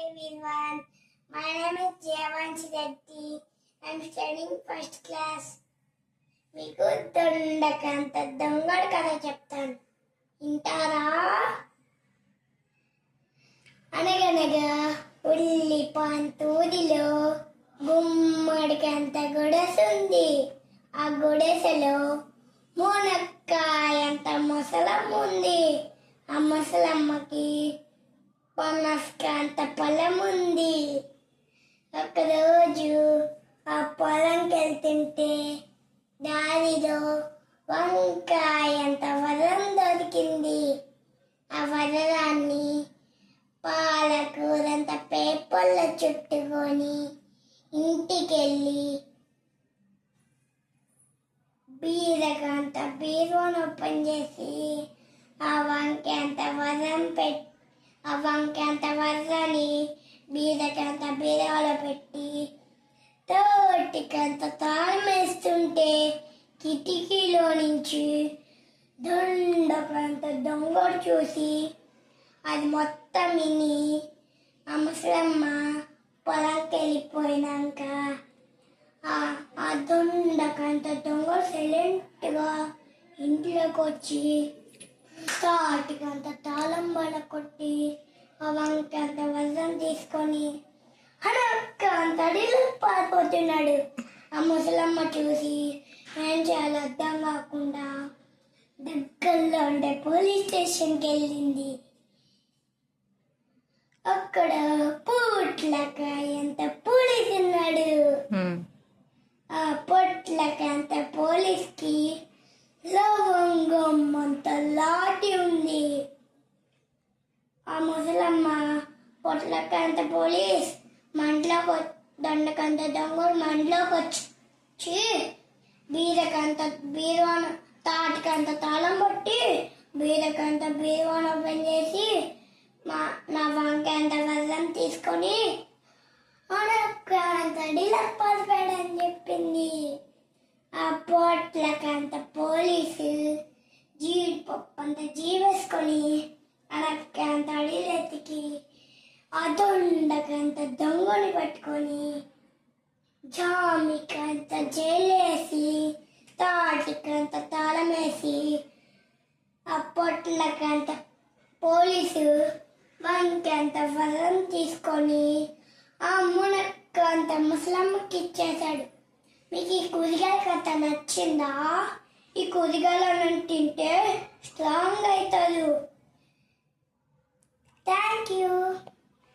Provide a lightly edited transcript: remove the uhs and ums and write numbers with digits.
everyone. My name is Javanshi Reddy. I'm studying first class. మీకు దొండకంత దొంగడు కథ చెప్తాను, వింటారా? అనగనగా ఉల్లిపాంతూరిలో గుమ్మడికంత గుడసుంది. ఆ గుడెసలో మునక్కాయంత ముసలమ్మ ఉంది. ఆ ముసలమ్మకి పనసకాంత పొలం ఉంది. ఒకరోజు ఆ పొలంకి వెళ్తుంటే దారిలో వంకాయంత వరం దొరికింది. ఆ వరాన్ని పాలకూరంత పేపర్లో చుట్టుకొని ఇంటికెళ్ళి బీరకంత బీరువాను ఓపెన్ చేసి ఆ వంకాయంత వరాన్ని బీరకంత బీరువాలో పెట్టి తోటికంత తాళం వేస్తుంటే కిటికీలో నుంచి దొండకంత దొంగడు చూసి అది మొత్తం విని ఆ ముసలమ్మ పొలంకి వెళ్ళిపోయినాక ఆ దొండకంత దొంగడు సైలెంట్గా ఇంట్లోకి వచ్చి తాటికంత తాళం కొట్టి ఆ వంకంత వజం తీసుకొని అంత అడిలో పారిపోతున్నాడు. ఆ ముసలమ్మ చూసి ఏం చేయాలో అర్థం కాకుండా దగ్గరలో ఉండే పోలీస్ స్టేషన్కి వెళ్ళింది. అక్కడ పొట్లకాయంత పోలీస్ ఉన్నాడు. ఆ పొట్లకాయంత పోలీస్కి లవంగం అంత లాటి ఉంది. ఆ ముసలమ్మ పొట్లకాయంత పోలీస్ దొండకంత దొంగడు మంటలోకి వచ్చి బీరువాను తాటికంత తాళం పట్టి బీరకంత బీరువాను ఓపెన్ చేసి నా వంకాయంత వజం తీసుకొని అంత డిలప్పాడిపోయాడని చెప్పింది. ఆ పొట్లకంత పోలీసు జీడిపప్పు అంత జీవేసుకొని అనకంత అడిలెత్తికి ఆ దొండకంత దొంగని పట్టుకొని జామికంత జైలేసి తాటికంత తాళం వేసి ఆ పొట్లకంత పోలీసు వంకంత వరం తీసుకొని ఆ మునక్కంత ముసలమ్మకి ఇచ్చేశాడు. మీకు ఈ కూరగాయల కథ నచ్చిందా? ఈ కూరగాయలను తింటే స్ట్రాంగ్ అవుతారు. Thank you.